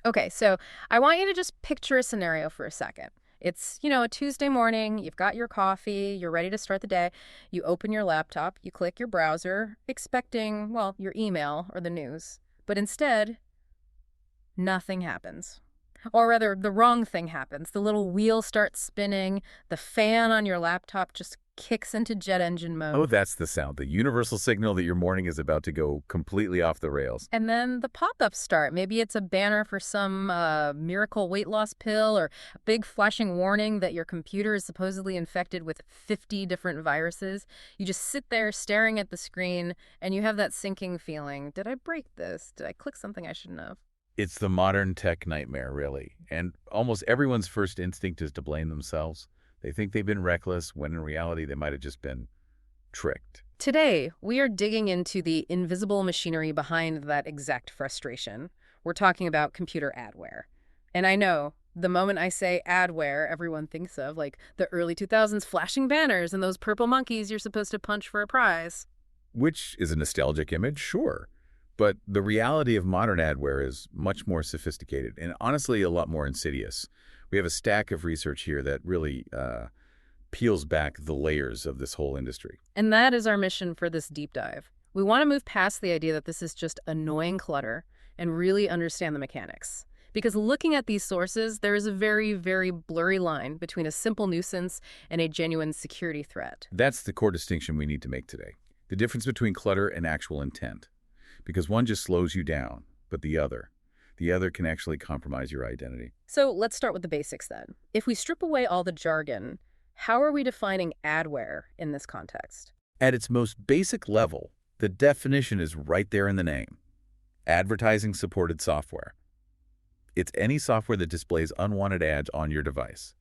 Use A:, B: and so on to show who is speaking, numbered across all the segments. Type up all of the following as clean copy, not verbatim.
A: Okay, so I want you to just picture a scenario for a second. It's a Tuesday morning, you've got your coffee, you're ready to start the day. You open your laptop, you click your browser, expecting, well, your email or the news. But instead, nothing happens. Or rather, the wrong thing happens. The little wheel starts spinning, the fan on your laptop just kicks into jet engine
B: Oh,
A: mode.
B: that's the sound, the universal signal that your morning is about to go completely off the rails.
A: And then the pop-ups start. Maybe it's a banner for some miracle weight loss pill or a big flashing warning that your computer is supposedly infected with 50 different viruses. You just sit there staring at the screen and you have that sinking feeling. Did I break this? Did I click something I shouldn't have?
B: It's the modern tech nightmare, really. And almost everyone's first instinct is to blame themselves. They think they've been reckless, when in reality they might have just been tricked.
A: Today, we are digging into the invisible machinery behind that exact frustration. We're talking about computer adware. And I know, the moment I say adware, everyone thinks of, like, the early 2000s flashing banners and those purple monkeys you're supposed to punch for a prize.
B: Which is a nostalgic image, sure. But the reality of modern adware is much more sophisticated and honestly a lot more insidious. We have a stack of research here that really peels back the layers of this whole industry.
A: And that is our mission for this deep dive. We want to move past the idea that this is just annoying clutter and really understand the mechanics. Because looking at these sources, there is a very, very blurry line between a simple nuisance and a genuine security threat.
B: That's the core distinction we need to make today. The difference between clutter and actual intent. Because one just slows you down, but the other can actually compromise your identity.
A: So let's start with the basics then. If we strip away all the jargon, how are we defining adware in this context?
B: At its most basic level, the definition is right there in the name. Advertising-supported software. It's any software that displays unwanted ads on your device.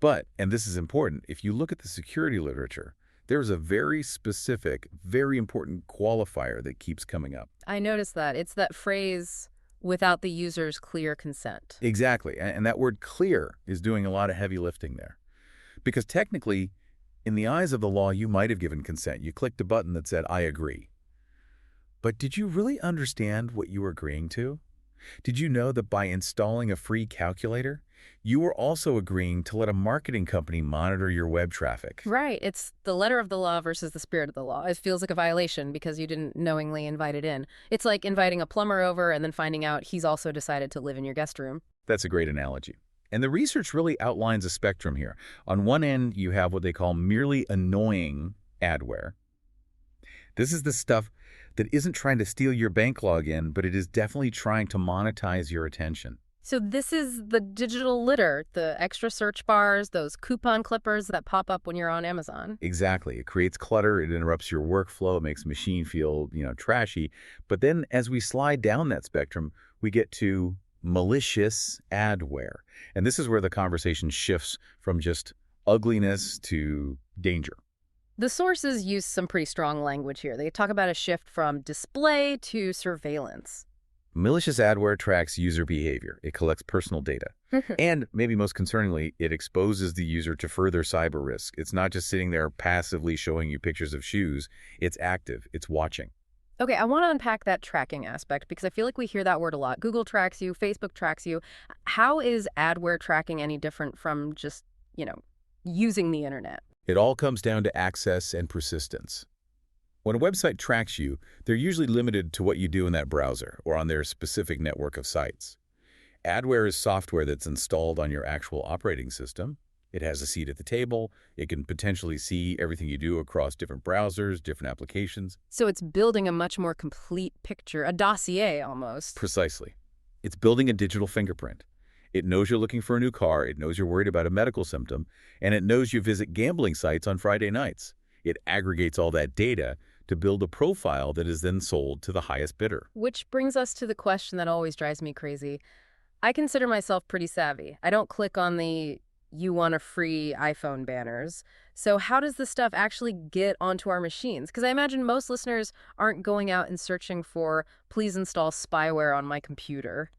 B: But, and this is important, if you look at the security literature, there's a very specific, very important qualifier that keeps coming up.
A: I noticed that. It's that phrase, without the user's clear consent.
B: Exactly, and that word clear is doing a lot of heavy lifting there. Because technically, in the eyes of the law, you might have given consent. You clicked a button that said, I agree. But did you really understand what you were agreeing to? Did you know that by installing a free calculator, you were also agreeing to let a marketing company monitor your web traffic?
A: Right. It's the letter of the law versus the spirit of the law. It feels like a violation because you didn't knowingly invite it in. It's like inviting a plumber over and then finding out he's also decided to live in your guest room.
B: That's a great analogy. And the research really outlines a spectrum here. On one end, you have what they call merely annoying adware. This is the stuff that isn't trying to steal your bank login, but it is definitely trying to monetize your attention.
A: So this is the digital litter, the extra search bars, those coupon clippers that pop up when you're on Amazon.
B: Exactly. It creates clutter, it interrupts your workflow, it makes the machine feel, trashy. But then as we slide down that spectrum, we get to malicious adware. And this is where the conversation shifts from just ugliness to danger.
A: The sources use some pretty strong language here. They talk about a shift from display to surveillance.
B: Malicious adware tracks user behavior. It collects personal data. And, maybe most concerningly, it exposes the user to further cyber risk. It's not just sitting there passively showing you pictures of shoes. It's active. It's watching.
A: Okay, I want to unpack that tracking aspect because I feel like we hear that word a lot. Google tracks you, Facebook tracks you. How is adware tracking any different from just, using the internet?
B: It all comes down to access and persistence. When a website tracks you, they're usually limited to what you do in that browser or on their specific network of sites. Adware is software that's installed on your actual operating system. It has a seat at the table. It can potentially see everything you do across different browsers, different applications.
A: So it's building a much more complete picture, a dossier almost.
B: Precisely. It's building a digital fingerprint. It knows you're looking for a new car, it knows you're worried about a medical symptom, and it knows you visit gambling sites on Friday nights. It aggregates all that data to build a profile that is then sold to the highest bidder.
A: Which brings us to the question that always drives me crazy. I consider myself pretty savvy. I don't click on the "you want a free iPhone" banners. So how does this stuff actually get onto our machines? Because I imagine most listeners aren't going out and searching for "please install spyware on my computer."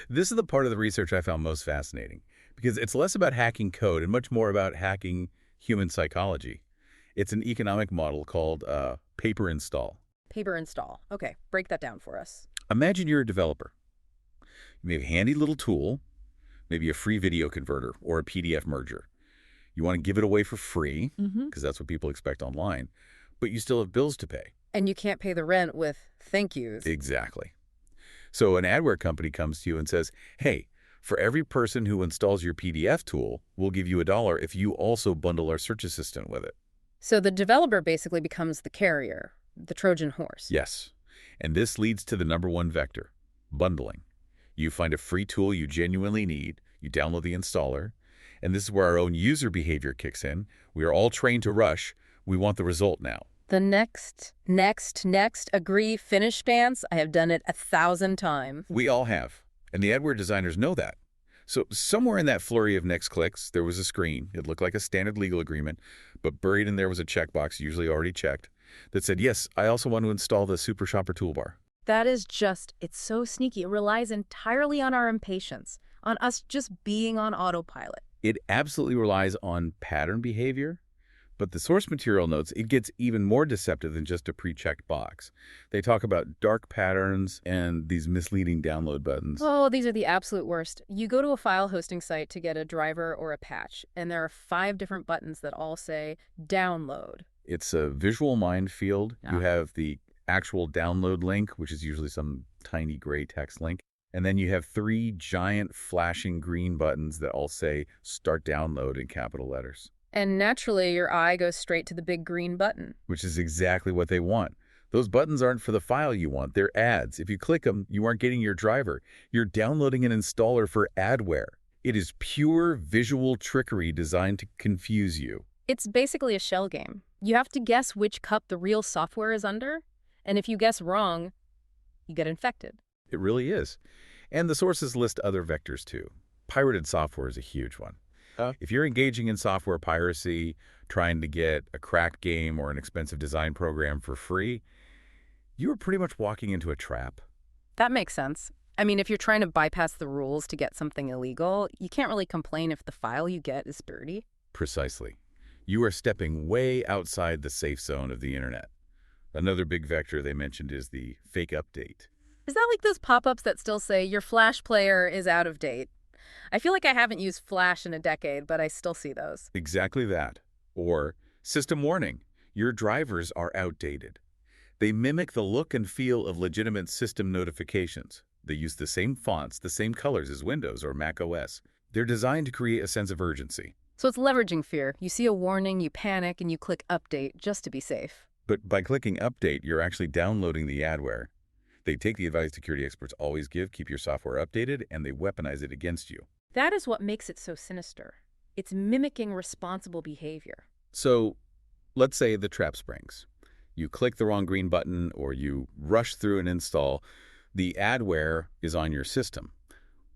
B: This is the part of the research I found most fascinating, because it's less about hacking code and much more about hacking human psychology. It's an economic model called paper install.
A: Paper install. Okay, break that down for us.
B: Imagine you're a developer. You have a handy little tool, maybe a free video converter or a PDF merger. You want to give it away for free, because that's what people expect online, but you still have bills to pay.
A: And you can't pay the rent with thank yous.
B: Exactly. So an adware company comes to you and says, hey, for every person who installs your PDF tool, we'll give you $1 if you also bundle our search assistant with it.
A: So the developer basically becomes the carrier, the Trojan horse.
B: Yes. And this leads to the #1 vector, bundling. You find a free tool you genuinely need, you download the installer, and this is where our own user behavior kicks in. We are all trained to rush. We want the result now.
A: The next, agree, finish dance, I have done it 1,000 times.
B: We all have. And the adware designers know that. So somewhere in that flurry of next clicks, there was a screen. It looked like a standard legal agreement, but buried in there was a checkbox, usually already checked, that said, yes, I also want to install the Super Shopper toolbar.
A: That is just, it's so sneaky. It relies entirely on our impatience, on us just being on autopilot.
B: It absolutely relies on pattern behavior, but the source material notes it gets even more deceptive than just a pre-checked box. They talk about dark patterns and these misleading download buttons.
A: Oh, these are the absolute worst. You go to a file hosting site to get a driver or a patch, and there are 5 different buttons that all say download.
B: It's a visual minefield. You have the actual download link, which is usually some tiny gray text link. And then you have 3 giant flashing green buttons that all say start download in capital letters.
A: And naturally, your eye goes straight to the big green button.
B: Which is exactly what they want. Those buttons aren't for the file you want. They're ads. If you click them, you aren't getting your driver. You're downloading an installer for adware. It is pure visual trickery designed to confuse you.
A: It's basically a shell game. You have to guess which cup the real software is under, and if you guess wrong, you get infected.
B: It really is. And the sources list other vectors too. Pirated software is a huge one. If you're engaging in software piracy, trying to get a cracked game or an expensive design program for free, you are pretty much walking into a trap.
A: That makes sense. I mean, if you're trying to bypass the rules to get something illegal, you can't really complain if the file you get is dirty.
B: Precisely. You are stepping way outside the safe zone of the internet. Another big vector they mentioned is the fake update.
A: Is that like those pop-ups that still say, your Flash player is out of date? I feel like I haven't used Flash in a decade, but I still see those.
B: Exactly that. Or, system warning, your drivers are outdated. They mimic the look and feel of legitimate system notifications. They use the same fonts, the same colors as Windows or Mac OS. They're designed to create a sense of urgency.
A: So it's leveraging fear. You see a warning, you panic, and you click update just to be safe.
B: But by clicking update, you're actually downloading the adware. They take the advice security experts always give, keep your software updated, and they weaponize it against you.
A: That is what makes it so sinister. It's mimicking responsible behavior.
B: So, let's say the trap springs. You click the wrong green button or you rush through an install. The adware is on your system.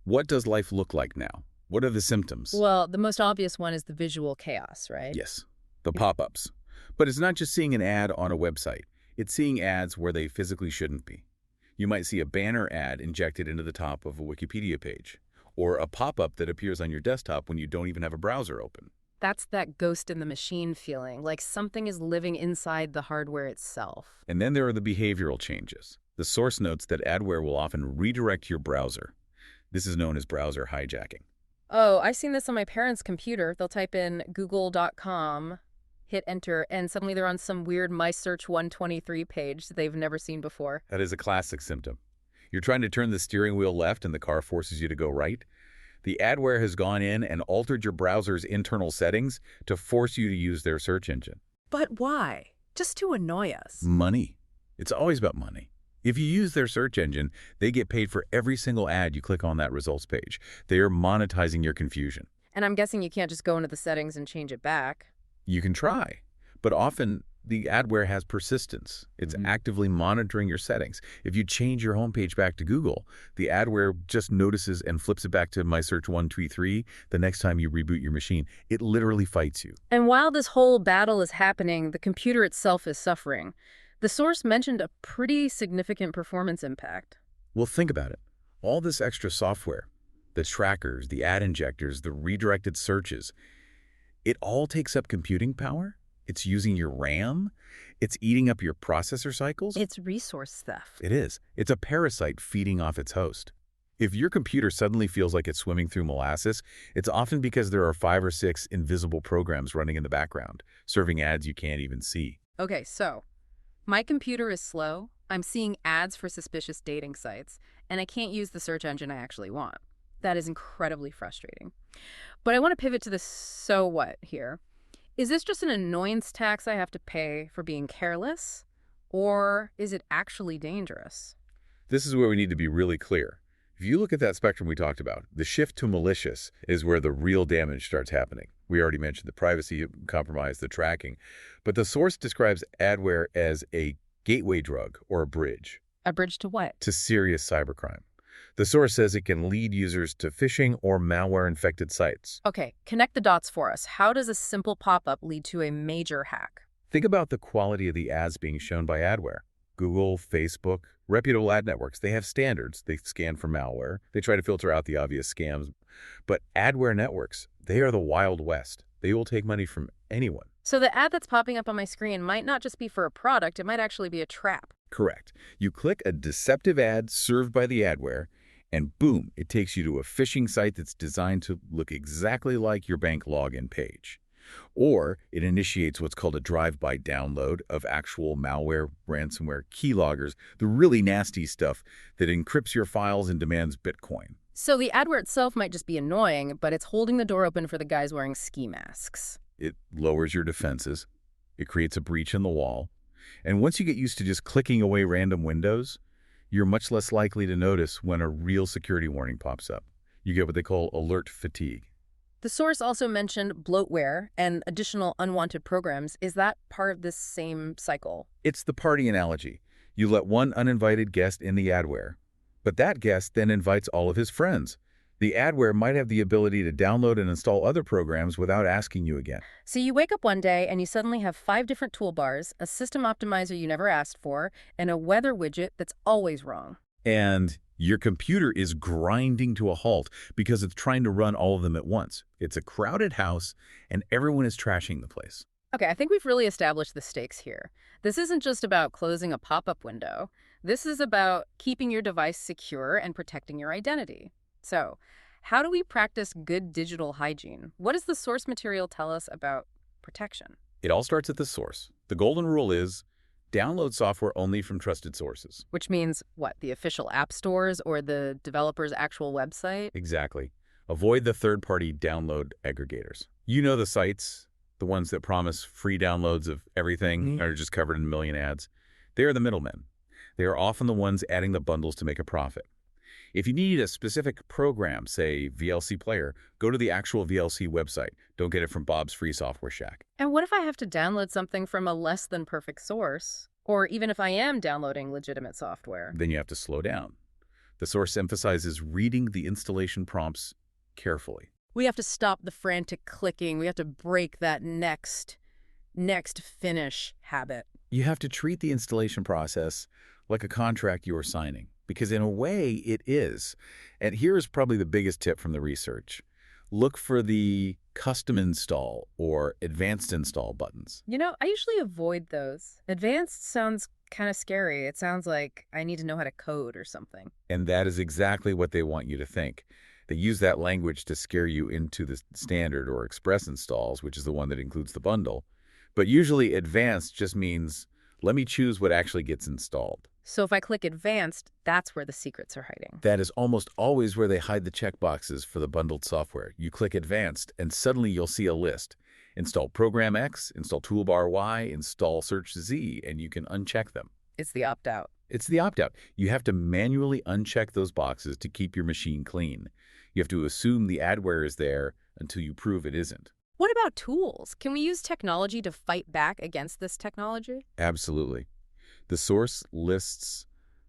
B: What does life look like now? What are the symptoms?
A: Well, the most obvious one is the visual chaos, right?
B: Yes, the pop-ups. But it's not just seeing an ad on a website. It's seeing ads where they physically shouldn't be. You might see a banner ad injected into the top of a Wikipedia page, or a pop-up that appears on your desktop when you don't even have a browser open.
A: That's that ghost in the machine feeling, like something is living inside the hardware itself.
B: And then there are the behavioral changes. The source notes that adware will often redirect your browser. This is known as browser hijacking.
A: Oh, I've seen this on my parents' computer. They'll type in google.com, hit enter, and suddenly they're on some weird My Search 123 page that they've never seen before.
B: That is a classic symptom. You're trying to turn the steering wheel left and the car forces you to go right. The adware has gone in and altered your browser's internal settings to force you to use their search engine.
A: But why? Just to annoy us.
B: Money. It's always about money. If you use their search engine, they get paid for every single ad you click on that results page. They are monetizing your confusion.
A: And I'm guessing you can't just go into the settings and change it back.
B: You can try, but often the adware has persistence. It's actively monitoring your settings. If you change your homepage back to Google, the adware just notices and flips it back to My Search 123 the next time you reboot your machine. It literally fights you.
A: And while this whole battle is happening, the computer itself is suffering. The source mentioned a pretty significant performance impact.
B: Well, think about it. All this extra software, the trackers, the ad injectors, the redirected searches, it all takes up computing power. It's using your RAM. It's eating up your processor cycles.
A: It's resource theft.
B: It is. It's a parasite feeding off its host. If your computer suddenly feels like it's swimming through molasses, it's often because there are 5 or 6 invisible programs running in the background, serving ads you can't even see.
A: Okay, so my computer is slow, I'm seeing ads for suspicious dating sites, and I can't use the search engine I actually want. That is incredibly frustrating. But I want to pivot to the so what here. Is this just an annoyance tax I have to pay for being careless? Or is it actually dangerous?
B: This is where we need to be really clear. If you look at that spectrum we talked about, the shift to malicious is where the real damage starts happening. We already mentioned the privacy compromise, the tracking. But the source describes adware as a gateway drug or a bridge.
A: A bridge to what?
B: To serious cybercrime. The source says it can lead users to phishing or malware-infected sites.
A: Okay, connect the dots for us. How does a simple pop-up lead to a major hack?
B: Think about the quality of the ads being shown by adware. Google, Facebook, reputable ad networks, they have standards. They scan for malware. They try to filter out the obvious scams. But adware networks, they are the Wild West. They will take money from anyone.
A: So the ad that's popping up on my screen might not just be for a product, it might actually be a trap.
B: Correct. You click a deceptive ad served by the adware, and boom, it takes you to a phishing site that's designed to look exactly like your bank login page. Or it initiates what's called a drive-by download of actual malware, ransomware, keyloggers, the really nasty stuff that encrypts your files and demands Bitcoin.
A: So the adware itself might just be annoying, but it's holding the door open for the guys wearing ski masks.
B: It lowers your defenses. It creates a breach in the wall. And once you get used to just clicking away random windows, you're much less likely to notice when a real security warning pops up. You get what they call alert fatigue.
A: The source also mentioned bloatware and additional unwanted programs. Is that part of this same cycle?
B: It's the party analogy. You let one uninvited guest in the adware, but that guest then invites all of his friends. The adware might have the ability to download and install other programs without asking you again.
A: So you wake up one day and you suddenly have 5 different toolbars, a system optimizer you never asked for, and a weather widget that's always wrong.
B: And your computer is grinding to a halt because it's trying to run all of them at once. It's a crowded house, and everyone is trashing the place.
A: Okay, I think we've really established the stakes here. This isn't just about closing a pop-up window. This is about keeping your device secure and protecting your identity. So, how do we practice good digital hygiene? What does the source material tell us about protection?
B: It all starts at the source. The golden rule is download software only from trusted sources.
A: Which means, what, the official app stores or the developer's actual website?
B: Exactly. Avoid the third-party download aggregators. You know the sites, the ones that promise free downloads of everything are just covered in a million ads. They are the middlemen. They are often the ones adding the bundles to make a profit. If you need a specific program, say VLC Player, go to the actual VLC website. Don't get it from Bob's Free Software Shack.
A: And what if I have to download something from a less than perfect source? Or even if I am downloading legitimate software?
B: Then you have to slow down. The source emphasizes reading the installation prompts carefully.
A: We have to stop the frantic clicking. We have to break that next finish habit.
B: You have to treat the installation process like a contract you are signing, because in a way it is. And here's probably the biggest tip from the research. Look for the custom install or advanced install buttons.
A: You know, I usually avoid those. Advanced sounds kind of scary. It sounds like I need to know how to code or something.
B: And that is exactly what they want you to think. They use that language to scare you into the standard or express installs, which is the one that includes the bundle. But usually advanced just means, let me choose what actually gets installed.
A: So if I click advanced, that's where the secrets are hiding.
B: That is almost always where they hide the checkboxes for the bundled software. You click advanced, and suddenly you'll see a list. Install Program X, install Toolbar Y, install Search Z, and you can uncheck them.
A: It's the opt-out.
B: It's the opt-out. You have to manually uncheck those boxes to keep your machine clean. You have to assume the adware is there until you prove it isn't.
A: What about tools? Can we use technology to fight back against this technology?
B: Absolutely. The source lists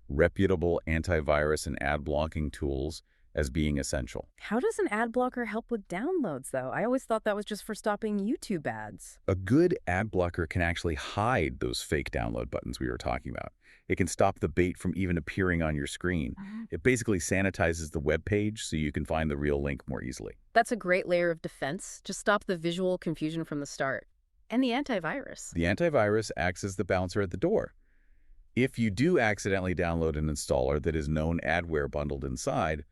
B: reputable antivirus and ad blocking tools as being essential.
A: How does an ad blocker help with downloads, though? I always thought that was just for stopping YouTube ads.
B: A good ad blocker can actually hide those fake download buttons we were talking about. It can stop the bait from even appearing on your screen. It basically sanitizes the web page so you can find the real link more easily.
A: That's a great layer of defense. Just stop the visual confusion from the start. And the antivirus.
B: The antivirus acts as the bouncer at the door. If you do accidentally download an installer that is known adware bundled inside,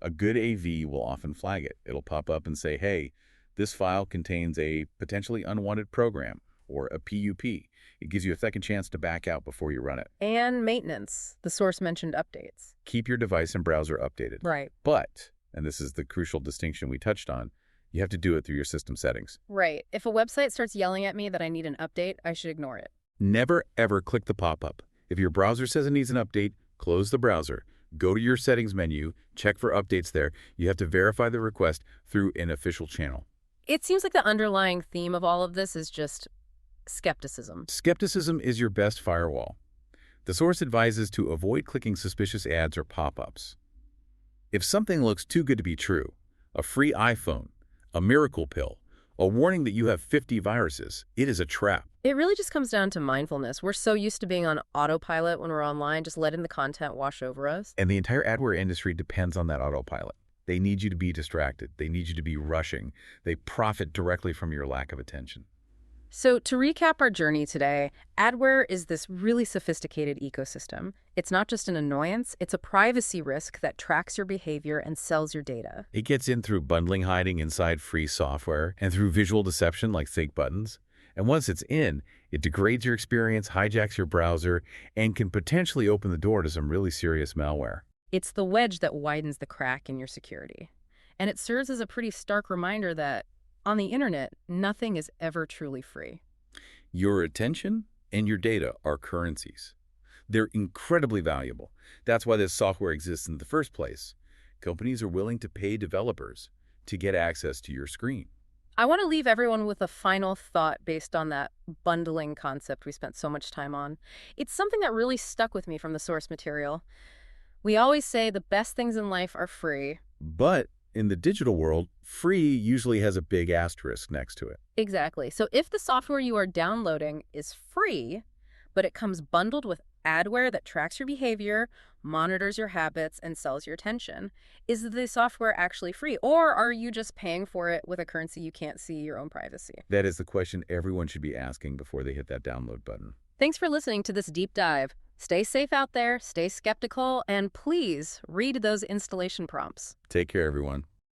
B: A good AV will often flag it. It'll pop up and say, hey, this file contains a potentially unwanted program or a PUP. It gives you a second chance to back out before you run it.
A: And maintenance. The source mentioned updates.
B: Keep your device and browser updated.
A: Right.
B: But, and this is the crucial distinction we touched on, you have to do it through your system settings.
A: Right. If a website starts yelling at me that I need an update, I should ignore it.
B: Never, ever click the pop-up. If your browser says it needs an update, close the browser. Go to your settings menu, check for updates there. You have to verify the request through an official channel.
A: It seems like the underlying theme of all of this is just skepticism.
B: Skepticism is your best firewall. The source advises to avoid clicking suspicious ads or pop-ups. If something looks too good to be true, a free iPhone, a miracle pill, a warning that you have 50 viruses, it is a trap.
A: It really just comes down to mindfulness. We're so used to being on autopilot when we're online, just letting the content wash over us.
B: And the entire adware industry depends on that autopilot. They need you to be distracted. They need you to be rushing. They profit directly from your lack of attention.
A: So to recap our journey today, Adware is this really sophisticated ecosystem. It's not just an annoyance, it's a privacy risk that tracks your behavior and sells your data.
B: It gets in through bundling hiding inside free software and through visual deception like fake buttons. And once it's in, it degrades your experience, hijacks your browser, and can potentially open the door to some really serious malware.
A: It's the wedge that widens the crack in your security. And it serves as a pretty stark reminder that on the internet, nothing is ever truly free.
B: Your attention and your data are currencies. They're incredibly valuable. That's why this software exists in the first place. Companies are willing to pay developers to get access to your screen.
A: I want to leave everyone with a final thought based on that bundling concept we spent so much time on. It's something that really stuck with me from the source material. We always say the best things in life are free.
B: But in the digital world, free usually has a big asterisk next to it.
A: Exactly. So if the software you are downloading is free, but it comes bundled with adware that tracks your behavior, monitors your habits, and sells your attention, is the software actually free? Or are you just paying for it with a currency you can't see, your own privacy?
B: That is the question everyone should be asking before they hit that download button.
A: Thanks for listening to this deep dive. Stay safe out there, stay skeptical, and please read those installation prompts.
B: Take care, everyone.